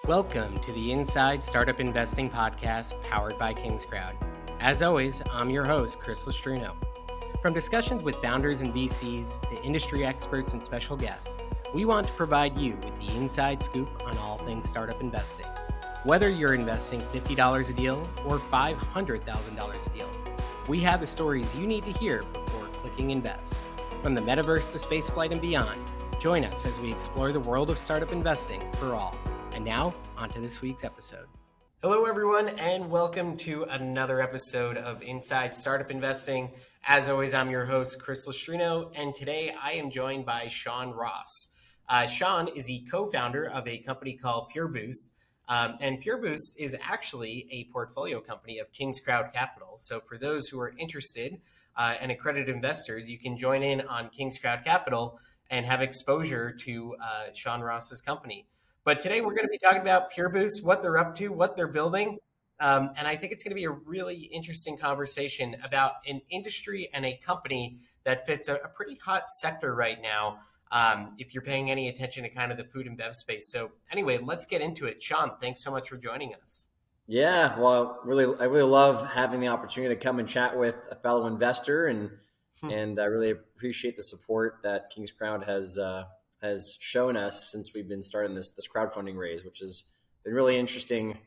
Welcome to the Inside Startup Investing Podcast powered by King's Crowd. As always, I'm your host, Chris Lustrino. From discussions with founders and VCs to industry experts and special guests, we want to provide you with the inside scoop on all things startup investing. Whether you're investing $50 a deal or $500,000 a deal, we have the stories you need to hear before clicking invest. From the metaverse to spaceflight and beyond, join us as we explore the world of startup investing for all. And now, on to this week's episode. Hello, everyone, and welcome to another episode of Inside Startup Investing. As always, I'm your host, Chris Lustrino, and today I am joined by Sean Ross. Sean is the co-founder of a company called Pureboost, and Pureboost is actually a portfolio company of King's Crowd Capital. So for those who are interested and accredited investors, you can join in on King's Crowd Capital and have exposure to Sean Ross's company. But today we're going to be talking about Pureboost, what they're up to, what they're building. And I think it's going to be a really interesting conversation about an industry and a company that fits a pretty hot sector right now, if you're paying any attention to kind of the food and bev space. So anyway, let's get into it. Sean, thanks so much for joining us. Yeah, well, I really love having the opportunity to come and chat with a fellow investor, and I really appreciate the support that King's Crowd has shown us since we've been starting this crowdfunding raise, which has been really interesting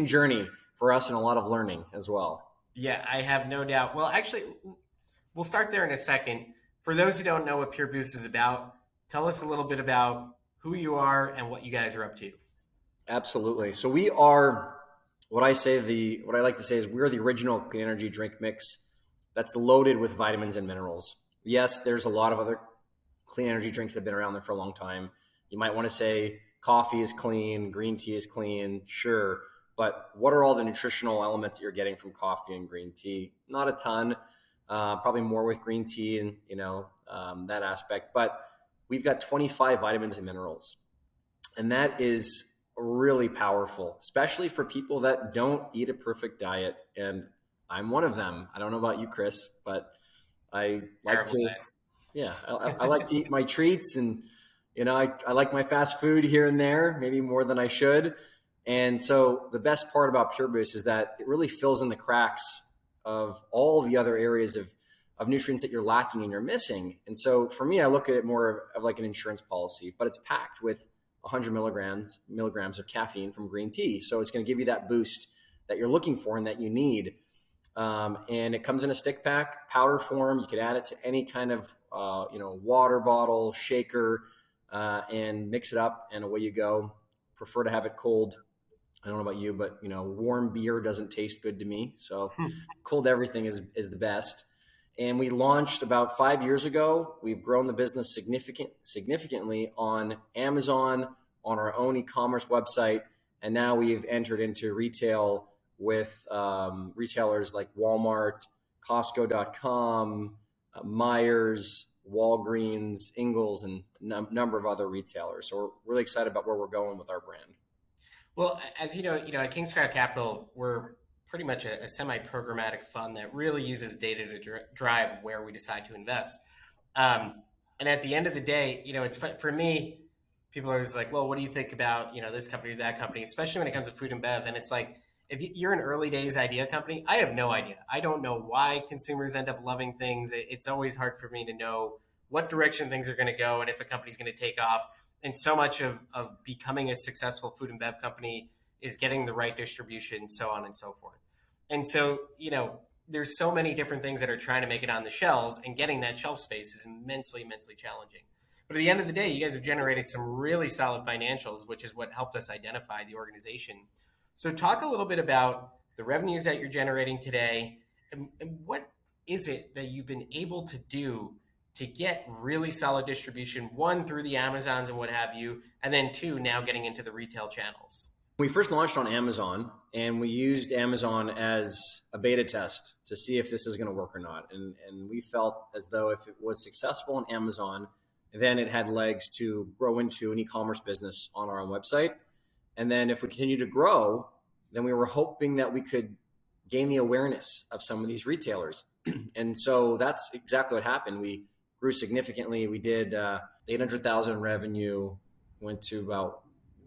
journey for us and a lot of learning as well. Yeah, I have no doubt. Well, actually, we'll start there in a second. For those who don't know what Pureboost is about, tell us a little bit about who you are and what you guys are up to. Absolutely. So we are what I like to say is we're the original clean energy drink mix that's loaded with vitamins and minerals. Yes, there's a lot of other clean energy drinks that have been around there for a long time. You might want to say coffee is clean, green tea is clean, sure. But what are all the nutritional elements that you're getting from coffee and green tea? Not a ton, probably more with green tea and, that aspect. But we've got 25 vitamins and minerals. And that is really powerful, especially for people that don't eat a perfect diet. And I'm one of them. I don't know about you, Chris, but I like to... Yeah, I like to eat my treats, and I like my fast food here and there, maybe more than I should. And so the best part about Pureboost is that it really fills in the cracks of all the other areas of nutrients that you're lacking and you're missing. And so for me, I look at it more of like an insurance policy, but it's packed with 100 milligrams of caffeine from green tea. So it's going to give you that boost that you're looking for and that you need. And it comes in a stick pack, powder form. You can add it to any kind of, water bottle, shaker, and mix it up, and away you go. Prefer to have it cold. I don't know about you, but warm beer doesn't taste good to me. So cold everything is the best. And we launched about 5 years ago. We've grown the business significantly on Amazon, on our own e-commerce website, and now we've entered into retail with retailers like Walmart, Costco.com, Myers, Walgreens, Ingles, and a number of other retailers. So we're really excited about where we're going with our brand. Well, as you know, at King's Crowd Capital, we're pretty much a semi-programmatic fund that really uses data to drive where we decide to invest. And at the end of the day, it's for me, people are just like, well, what do you think about, this company or that company, especially when it comes to food and bev? And it's like, if you're an early days idea company, I have no idea. I don't know why consumers end up loving things. It's always hard for me to know what direction things are going to go and if a company's going to take off. And so much of becoming a successful food and bev company is getting the right distribution, so on and so forth. And so, there's so many different things that are trying to make it on the shelves, and getting that shelf space is immensely, immensely challenging. But at the end of the day, you guys have generated some really solid financials, which is what helped us identify the organization. So talk a little bit about the revenues that you're generating today, and what is it that you've been able to do to get really solid distribution, one, through the Amazons and what have you, and then two, now getting into the retail channels? We first launched on Amazon, and we used Amazon as a beta test to see if this is going to work or not. And we felt as though if it was successful on Amazon, then it had legs to grow into an e-commerce business on our own website. And then if we continue to grow, then we were hoping that we could gain the awareness of some of these retailers. And so that's exactly what happened. We grew significantly. We did 800,000 revenue, went to about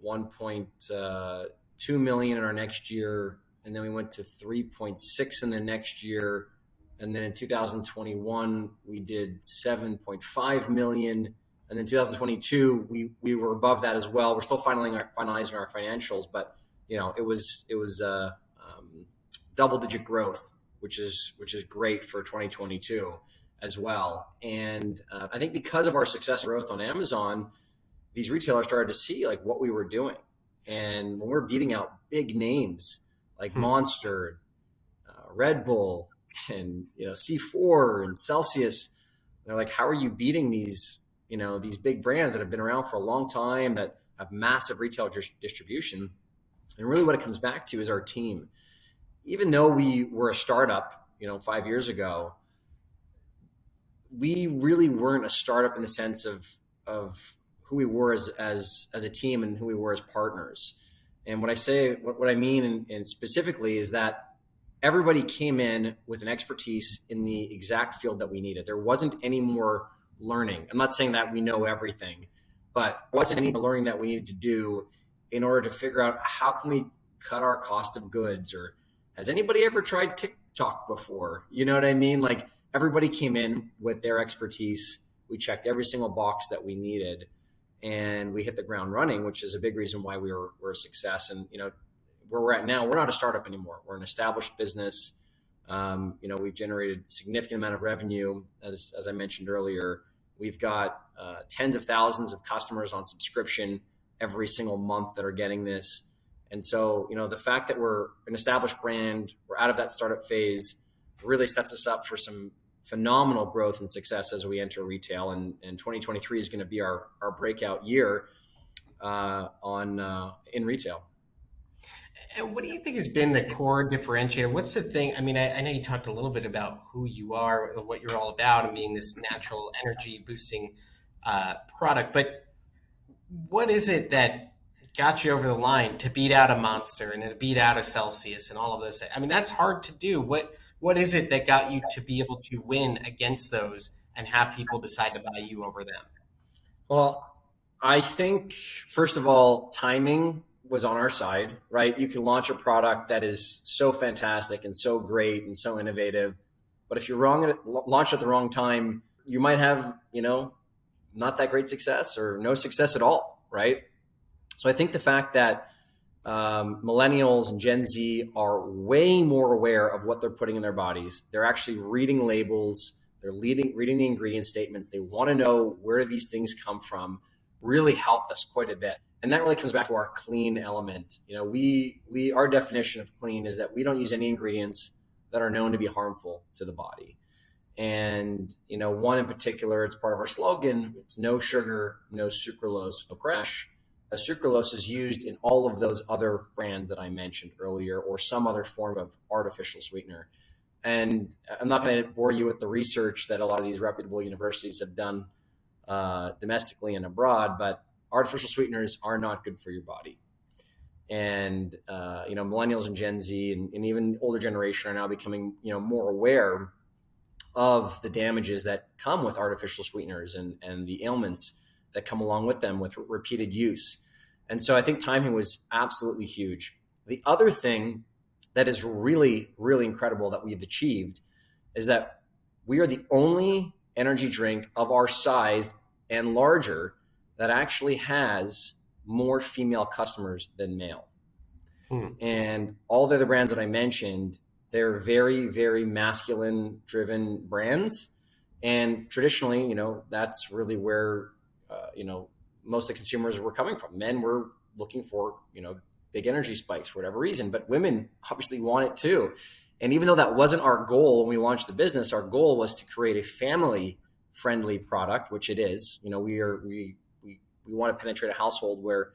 1.2 million in our next year, and then we went to 3.6 in the next year, and then in 2021 we did 7.5 million, and then 2022 we were above that as well. We're still finalizing our financials, but it was double digit growth, which is great for 2022 as well. And I think because of our success growth on Amazon, these retailers started to see like what we were doing. And when we're beating out big names like Monster, Red Bull, and C4 and Celsius, they're like, how are you beating these big brands that have been around for a long time, that have massive retail distribution? And really what it comes back to is our team. Even though we were a startup, 5 years ago, we really weren't a startup in the sense of who we were as a team and who we were as partners. And what I mean and specifically is that everybody came in with an expertise in the exact field that we needed. There wasn't any more learning. I'm not saying that we know everything, but there wasn't any learning that we needed to do in order to figure out how can we cut our cost of goods, or has anybody ever tried TikTok before? You know what I mean? Like, everybody came in with their expertise. We checked every single box that we needed, and we hit the ground running, which is a big reason why we're a success. And where we're at now, we're not a startup anymore. We're an established business. We've generated a significant amount of revenue, as I mentioned earlier. We've got tens of thousands of customers on subscription every single month that are getting this. And so, the fact that we're an established brand, we're out of that startup phase, really sets us up for some phenomenal growth and success as we enter retail. And 2023 is going to be our breakout year in retail. And what do you think has been the core differentiator? What's the thing? I mean, I know you talked a little bit about who you are, what you're all about, and being this natural energy boosting product. But what is it that got you over the line to beat out a Monster and to beat out a Celsius and all of this? I mean, that's hard to do. What is it that got you to be able to win against those and have people decide to buy you over them? Well, I think, first of all, timing was on our side, right? You can launch a product that is so fantastic and so great and so innovative, but if you're launch at the wrong time, you might have, not that great success or no success at all, right? So I think the fact that millennials and Gen Z are way more aware of what they're putting in their bodies. They're actually reading labels. They're reading the ingredient statements. They want to know where these things come from. Really helped us quite a bit. And that really comes back to our clean element. Our definition of clean is that we don't use any ingredients that are known to be harmful to the body. And, one in particular, it's part of our slogan. It's no sugar, no sucralose, no crash. Sucralose is used in all of those other brands that I mentioned earlier, or some other form of artificial sweetener. And I'm not going to bore you with the research that a lot of these reputable universities have done domestically and abroad, but artificial sweeteners are not good for your body. And, millennials and Gen Z and even older generation are now becoming, more aware of the damages that come with artificial sweeteners and the ailments that come along with them with repeated use. And so I think timing was absolutely huge. The other thing that is really, really incredible that we've achieved is that we are the only energy drink of our size and larger that actually has more female customers than male. And all the other brands that I mentioned, they're very, very masculine driven brands. And traditionally, that's really where, most of the consumers were coming from. Men were looking for, big energy spikes for whatever reason, but women obviously want it too. And even though that wasn't our goal when we launched the business, our goal was to create a family friendly product, which it is. We want to penetrate a household where,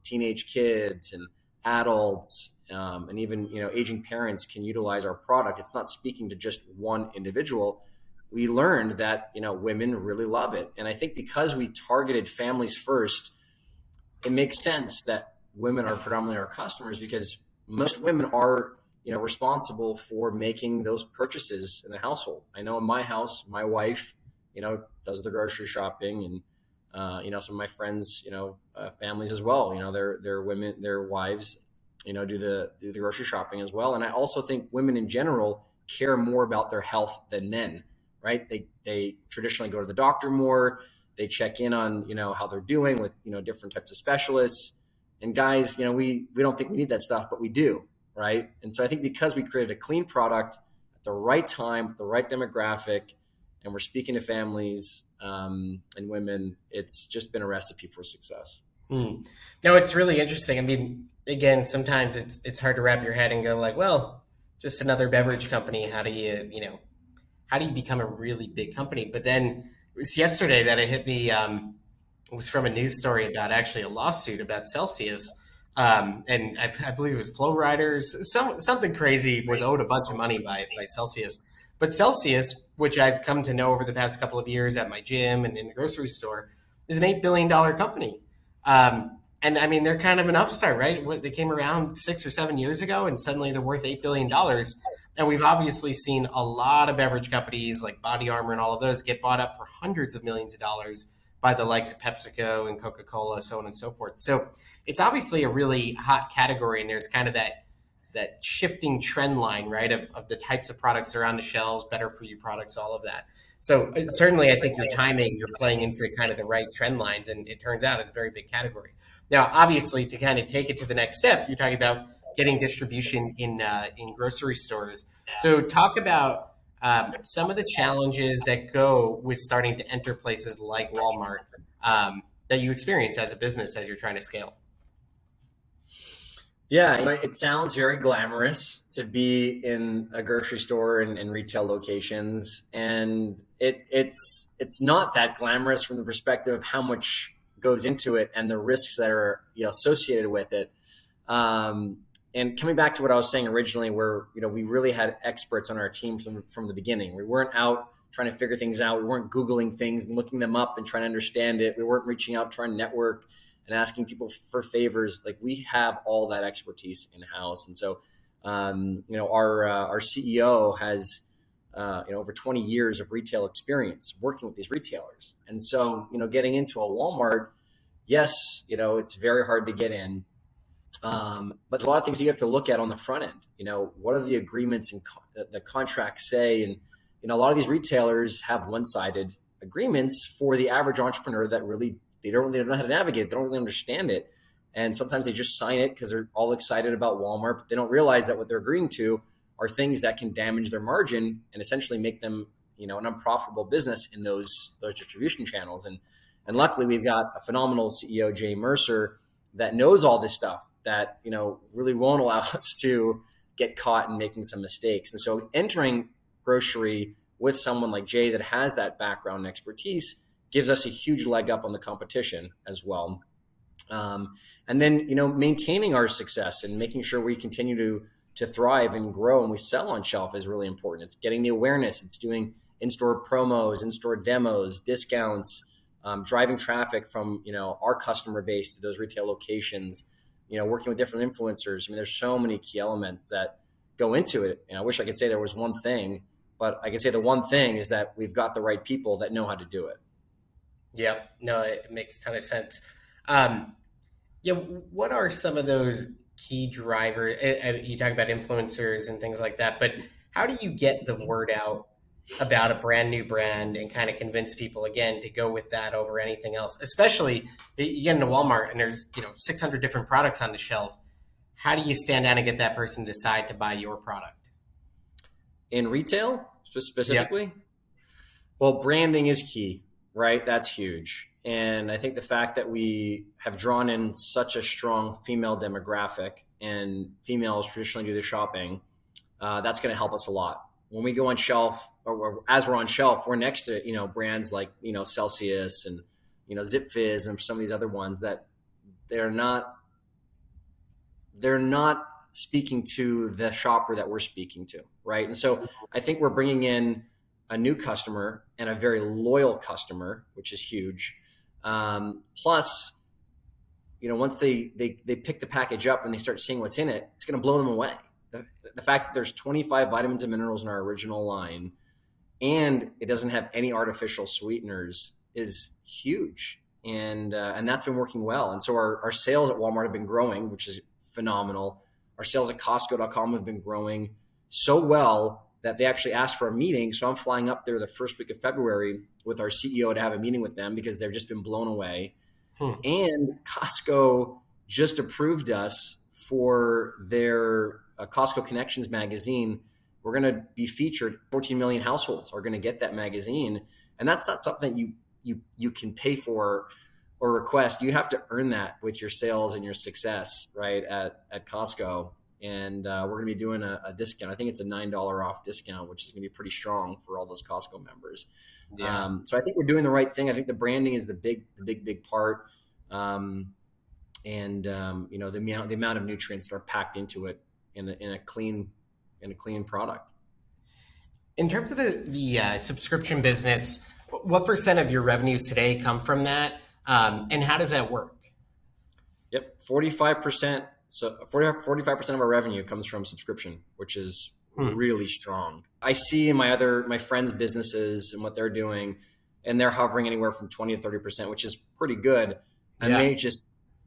teenage kids and adults and even, aging parents can utilize our product. It's not speaking to just one individual. We learned that, women really love it. And I think because we targeted families first, it makes sense that women are predominantly our customers, because most women are, responsible for making those purchases in the household. I know in my house, my wife, does the grocery shopping, and Some of my friends, families as well, their women, their wives, do the grocery shopping as well. And I also think women in general care more about their health than men, right? They traditionally go to the doctor more. They check in on, how they're doing with, different types of specialists. And guys, we don't think we need that stuff, but we do, right? And so I think because we created a clean product at the right time, the right demographic, and we're speaking to families and women, it's just been a recipe for success. No, it's really interesting. I mean, again, sometimes it's hard to wrap your head and go like, well, just another beverage company. How do you become a really big company? But then it was yesterday that it hit me. It was from a news story about actually a lawsuit about Celsius. And I believe it was Flow Riders. Something crazy was owed a bunch of money by Celsius. But Celsius, which I've come to know over the past couple of years at my gym and in the grocery store, is an $8 billion company. And I mean, they're kind of an upstart, right? They came around 6 or 7 years ago, and suddenly they're worth $8 billion. And we've obviously seen a lot of beverage companies like Body Armor and all of those get bought up for hundreds of millions of dollars by the likes of PepsiCo and Coca-Cola, so on and so forth. So it's obviously a really hot category, and there's kind of that shifting trend line, right, of the types of products that are on the shelves, better for you products, all of that. So certainly, I think your timing, you're playing into kind of the right trend lines, and it turns out it's a very big category. Now, obviously, to kind of take it to the next step, you're talking about getting distribution in grocery stores. So talk about some of the challenges that go with starting to enter places like Walmart that you experience as a business as you're trying to scale. Yeah, it sounds very glamorous to be in a grocery store and retail locations, and it's not that glamorous from the perspective of how much goes into it and the risks that are associated with it. And coming back to what I was saying originally, where we really had experts on our team from the beginning. We weren't out trying to figure things out. We weren't Googling things and looking them up and trying to understand it. We weren't reaching out trying to network and asking people for favors. Like, we have all that expertise in house. And so, our CEO has, over 20 years of retail experience working with these retailers. And so, getting into a Walmart, yes, it's very hard to get in. But there's a lot of things you have to look at on the front end. What are the agreements and the contracts say? And, a lot of these retailers have one-sided agreements for the average entrepreneur that really, they don't know how to navigate it. They don't really understand it. And sometimes they just sign it because they're all excited about Walmart, but they don't realize that what they're agreeing to are things that can damage their margin and essentially make them, an unprofitable business in those distribution channels. And luckily, we've got a phenomenal CEO, Jay Mercer, that knows all this stuff, that really won't allow us to get caught in making some mistakes. And so entering grocery with someone like Jay that has that background and expertise gives us a huge leg up on the competition as well. And then maintaining our success and making sure we continue to thrive and grow and we sell on shelf is really important. It's getting the awareness. It's doing in-store promos, in-store demos, discounts, driving traffic from our customer base to those retail locations. Working with different influencers. I mean, there's so many key elements that go into it. And I wish I could say there was one thing, but I can say the one thing is that we've got the right people that know how to do it. Yeah, no, it makes a ton of sense. What are some of those key drivers? You talk about influencers and things like that, but how do you get the word out about a brand new brand and kind of convince people again to go with that over anything else? Especially you get into Walmart and there's 600 different products on the shelf. How do you stand out and get that person to decide to buy your product? In retail, specifically? Yeah. Well, branding is key, right? That's huge. And I think the fact that we have drawn in such a strong female demographic and females traditionally do the shopping, that's going to help us a lot. When we go on shelf, or as we're on shelf, we're next to brands like Celsius and Zip Fizz and some of these other ones that they're not speaking to the shopper that we're speaking to, right? And so I think we're bringing in a new customer and a very loyal customer, which is huge. Plus, once they pick the package up and they start seeing what's in it, it's going to blow them away. The fact that there's 25 vitamins and minerals in our original line and it doesn't have any artificial sweeteners is huge. and that's been working well. And so our sales at Walmart have been growing, which is phenomenal. Our sales at Costco.com have been growing so well that they actually asked for a meeting. So I'm flying up there the first week of February with our CEO to have a meeting with them because they've just been blown away. And Costco just approved us for their Costco Connections magazine. We're going to be featured. 14 million households are going to get that magazine, and that's not something you can pay for or request. You have to earn that with your sales and your success, right, at Costco. And we're going to be doing a discount. I think it's a $9 off discount, which is going to be pretty strong for all those Costco members. Yeah. So I think we're doing the right thing. I think the branding is the big part. The amount of nutrients that are packed into it in a clean product. In terms of the subscription business, what percent of your revenues today come from that, and how does that work? Yep, 45%. So 45% of our revenue comes from subscription, which is really strong. I see in my friends' businesses and what they're doing, and they're hovering anywhere from 20 to 30%, which is pretty good. And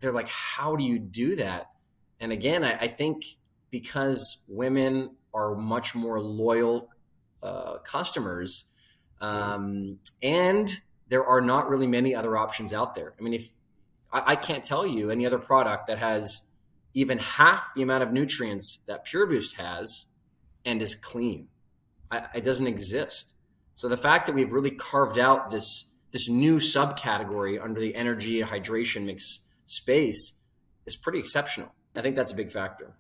they're like, how do you do that? And again, I think because women are much more loyal customers, and there are not really many other options out there. I mean, if I can't tell you any other product that has even half the amount of nutrients that Pureboost has and is clean. It doesn't exist. So the fact that we've really carved out this new subcategory under the energy and hydration mix space is pretty exceptional. I think that's a big factor.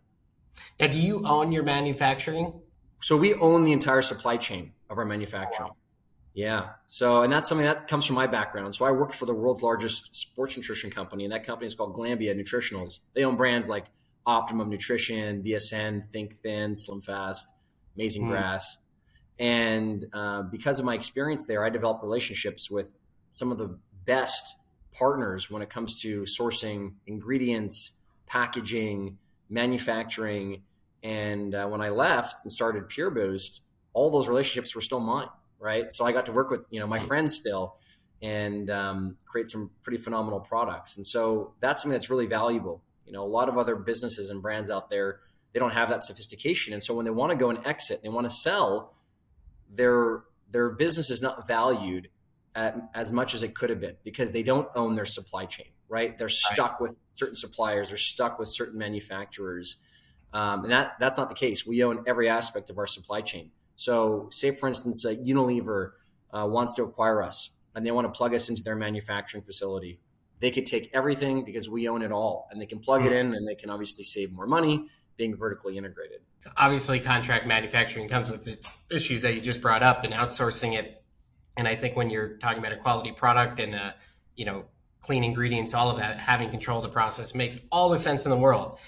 Now, do you own your manufacturing? So we own the entire supply chain of our manufacturing. Wow. Yeah. So, and that's something that comes from my background. So I worked for the world's largest sports nutrition company, and that company is called Glanbia Nutritionals. They own brands like Optimum Nutrition, VSN, Think Thin, Slim Fast, Amazing Grass. And because of my experience there, I developed relationships with some of the best partners when it comes to sourcing ingredients, packaging, manufacturing. And when I left and started Pureboost, all those relationships were still mine. Right. So I got to work with, my friends still and create some pretty phenomenal products. And so that's something that's really valuable. A lot of other businesses and brands out there, they don't have that sophistication. And so when they want to go and exit, they want to sell, their business is not valued as much as it could have been because they don't own their supply chain. Right. They're stuck with certain suppliers. They're stuck with certain manufacturers. And that's not the case. We own every aspect of our supply chain. So say, for instance, Unilever wants to acquire us and they want to plug us into their manufacturing facility. They could take everything because we own it all, and they can plug it in and they can obviously save more money being vertically integrated. Obviously, contract manufacturing comes with its issues that you just brought up and outsourcing it. And I think when you're talking about a quality product and, clean ingredients, all of that, having control of the process makes all the sense in the world.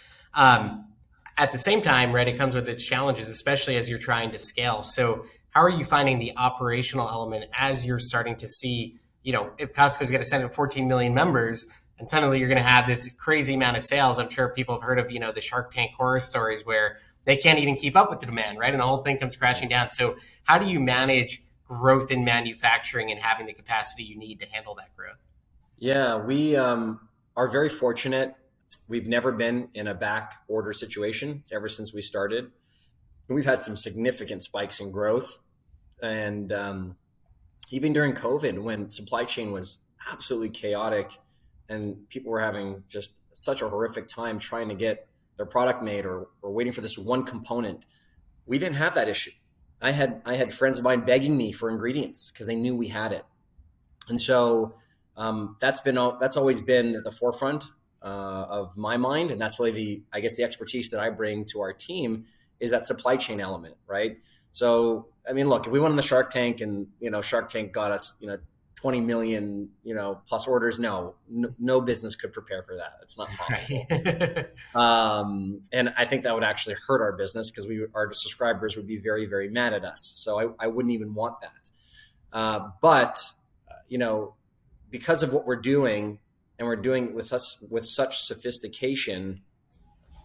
At the same time, right, it comes with its challenges, especially as you're trying to scale. So how are you finding the operational element as you're starting to see, if Costco's going to send out 14 million members and suddenly you're going to have this crazy amount of sales? I'm sure people have heard of, the Shark Tank horror stories where they can't even keep up with the demand, right? And the whole thing comes crashing down. So how do you manage growth in manufacturing and having the capacity you need to handle that growth? Yeah, we are very fortunate. We've never been in a back order situation ever since we started. We've had some significant spikes in growth. And even during COVID, when supply chain was absolutely chaotic and people were having just such a horrific time trying to get their product made or waiting for this one component, we didn't have that issue. I had friends of mine begging me for ingredients because they knew we had it. And so that's always been at the forefront of my mind. And that's really the expertise that I bring to our team is that supply chain element, right? So, I mean, look, if we went on the Shark Tank and, Shark Tank got us, 20 million, plus orders, no business could prepare for that. It's not possible. And I think that would actually hurt our business because our subscribers would be very, very mad at us. So I wouldn't even want that. But because of what we're doing, and we're doing it with such sophistication,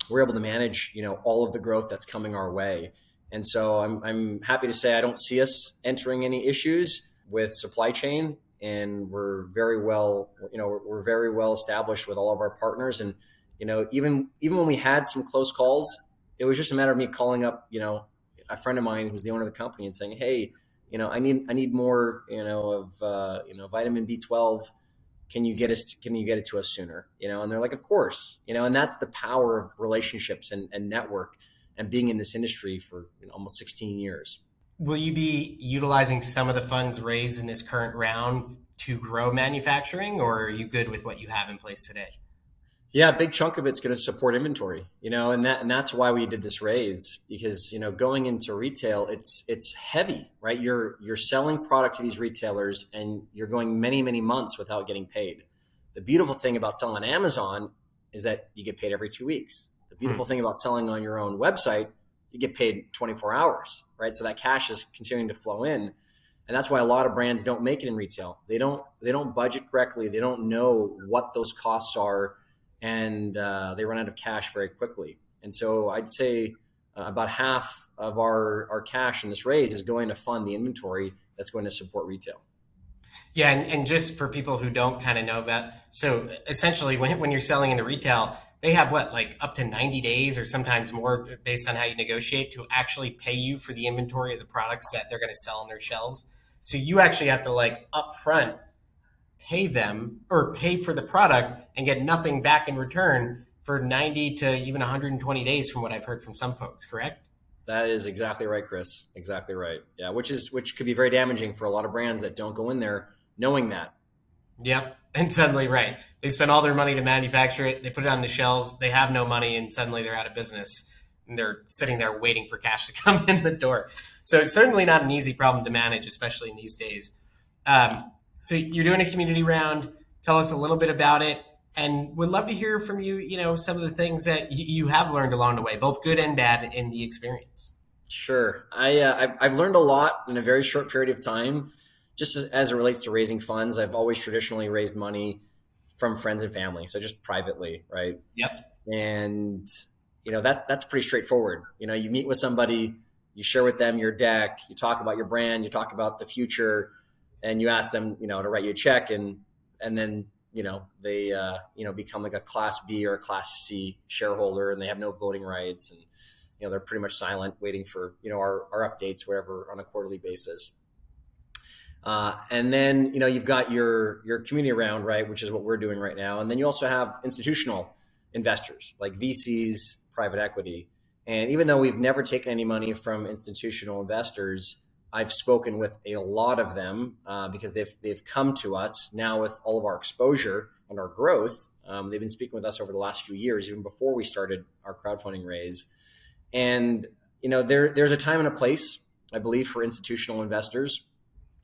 we're able to manage, all of the growth that's coming our way. And so I'm happy to say I don't see us entering any issues with supply chain. and we're very well, we're very well established with all of our partners. And even when we had some close calls, it was just a matter of me calling up, a friend of mine who's the owner of the company and saying, hey, I need more, of vitamin B12. Can you get it to us sooner? And they're like, of course. And that's the power of relationships and network and being in this industry for almost 16 years. Will you be utilizing some of the funds raised in this current round to grow manufacturing, or are you good with what you have in place today? Yeah, a big chunk of it's going to support inventory, and that's why we did this raise, because going into retail, it's heavy, right? You're selling product to these retailers, and you're going many many months without getting paid. The beautiful thing about selling on Amazon is that you get paid every 2 weeks. The beautiful thing about selling on your own website, you get paid 24 hours, right? So that cash is continuing to flow in. And that's why a lot of brands don't make it in retail. They don't budget correctly. They don't know what those costs are, and they run out of cash very quickly. And so I'd say about half of our cash in this raise is going to fund the inventory that's going to support retail. Yeah, and just for people who don't kind of know about, so essentially when you're selling into retail, they have what, like up to 90 days or sometimes more based on how you negotiate to actually pay you for the inventory of the products that they're going to sell on their shelves. So you actually have to like upfront pay them or pay for the product and get nothing back in return for 90 to even 120 days from what I've heard from some folks, correct? That is exactly right, Chris. Exactly right. Yeah, which could be very damaging for a lot of brands that don't go in there knowing that. Yep. And suddenly, right, they spend all their money to manufacture it, they put it on the shelves, they have no money, and suddenly they're out of business. And they're sitting there waiting for cash to come in the door. So it's certainly not an easy problem to manage, especially in these days. So you're doing a community round. Tell us a little bit about it, and would love to hear from you. Some of the things that you have learned along the way, both good and bad, in the experience. Sure. I've learned a lot in a very short period of time, just as it relates to raising funds. I've always traditionally raised money from friends and family, so just privately, right? Yep. And that's pretty straightforward. You meet with somebody, you share with them your deck, you talk about your brand, you talk about the future, and you ask them, to write you a check, and then they become like a Class B or a Class C shareholder, and they have no voting rights, and they're pretty much silent, waiting for our updates, whatever, on a quarterly basis. And then you've got your community round, right, which is what we're doing right now, and then you also have institutional investors like VCs, private equity. And even though we've never taken any money from institutional investors, I've spoken with a lot of them because they've come to us now with all of our exposure and our growth. They've been speaking with us over the last few years, even before we started our crowdfunding raise. And there's a time and a place, I believe, for institutional investors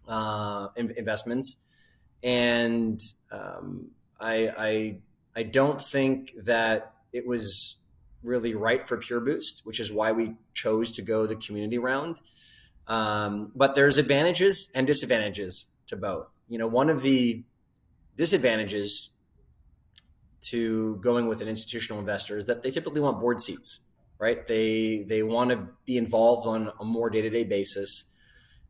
investments. And I don't think that it was really right for Pureboost, which is why we chose to go the community round. But there's advantages and disadvantages to both. One of the disadvantages to going with an institutional investor is that they typically want board seats, right? They want to be involved on a more day-to-day basis.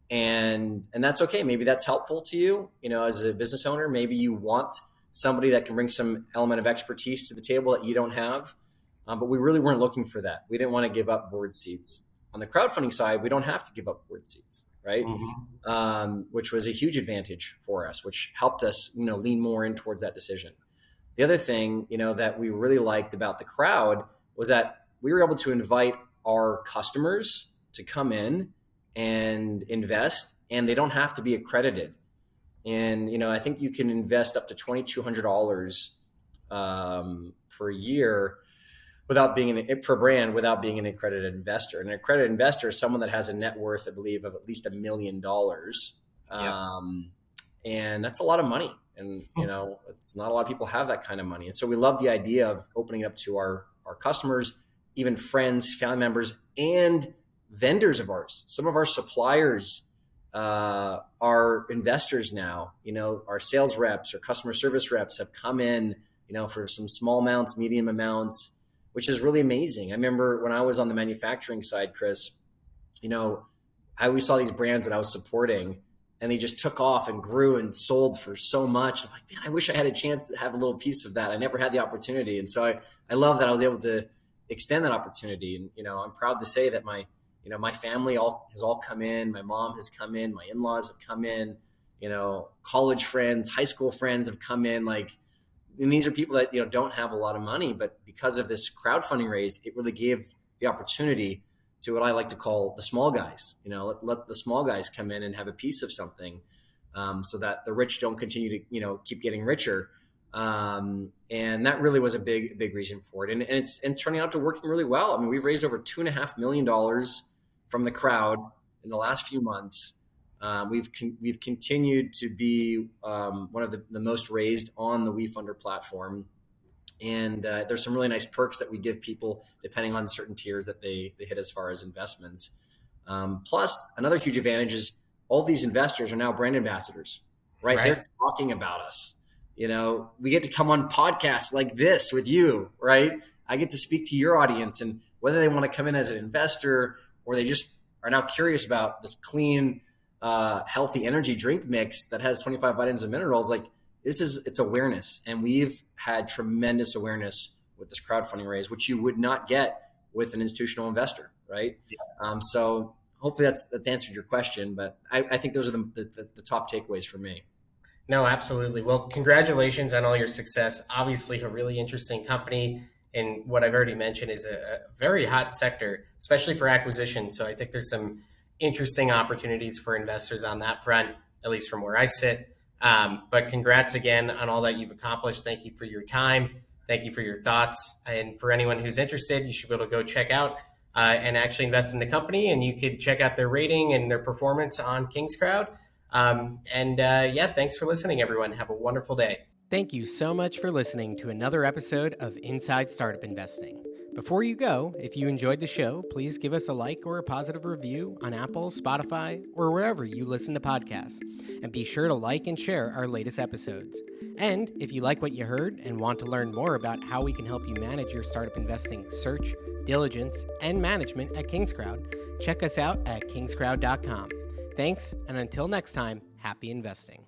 And that's okay. Maybe that's helpful to you, as a business owner. Maybe you want somebody that can bring some element of expertise to the table that you don't have. But we really weren't looking for that. We didn't want to give up board seats. On the crowdfunding side, we don't have to give up board seats, right? Mm-hmm. Which was a huge advantage for us, which helped us, lean more in towards that decision. The other thing, that we really liked about the crowd was that we were able to invite our customers to come in and invest, and they don't have to be accredited. And, I think you can invest up to $2,200 per year without being per brand, without being an accredited investor. And an accredited investor is someone that has a net worth, I believe, of at least $1 million. And that's a lot of money. And, it's not a lot of people have that kind of money. And so we love the idea of opening it up to our customers, even friends, family members, and vendors of ours. Some of our suppliers are investors now. Our sales reps or customer service reps have come in, for some small amounts, medium amounts, which is really amazing. I remember when I was on the manufacturing side, Chris, I always saw these brands that I was supporting, and they just took off and grew and sold for so much. I'm like, man, I wish I had a chance to have a little piece of that. I never had the opportunity. And so I love that I was able to extend that opportunity. And, you know, I'm proud to say that my family has all come in. My mom has come in. My in-laws have come in. You know, college friends, high school friends have come in. Like, and these are people that, you know, don't have a lot of money, but because of this crowdfunding raise, it really gave the opportunity to what I like to call the small guys. You know, let the small guys come in and have a piece of something, so that the rich don't continue to, you know, keep getting richer. And that really was a big reason for it. And it's turning out to working really well. I mean, we've raised over $2.5 million from the crowd in the last few months. We've continued to be one of the most raised on the WeFunder platform. And there's some really nice perks that we give people depending on certain tiers that they hit as far as investments. Plus, another huge advantage is all these investors are now brand ambassadors, right? They're talking about us. You know, we get to come on podcasts like this with you, right? I get to speak to your audience, and whether they want to come in as an investor or they just are now curious about this clean, healthy energy drink mix that has 25 vitamins and minerals, like, it's awareness. And we've had tremendous awareness with this crowdfunding raise, which you would not get with an institutional investor, right? Yeah. So hopefully that's answered your question, but I think those are the top takeaways for me. No, absolutely. Well, congratulations on all your success. Obviously a really interesting company, and what I've already mentioned is a very hot sector, especially for acquisition. So I think there's some interesting opportunities for investors on that front, at least from where I sit. But congrats again on all that you've accomplished. Thank you for your time. Thank you for your thoughts. And for anyone who's interested, you should be able to go check out and actually invest in the company. And you could check out their rating and their performance on KingsCrowd. Thanks for listening, everyone. Have a wonderful day. Thank you so much for listening to another episode of Inside Startup Investing. Before you go, if you enjoyed the show, please give us a like or a positive review on Apple, Spotify, or wherever you listen to podcasts. And be sure to like and share our latest episodes. And if you like what you heard and want to learn more about how we can help you manage your startup investing search, diligence, and management at KingsCrowd, check us out at kingscrowd.com. Thanks, and until next time, happy investing.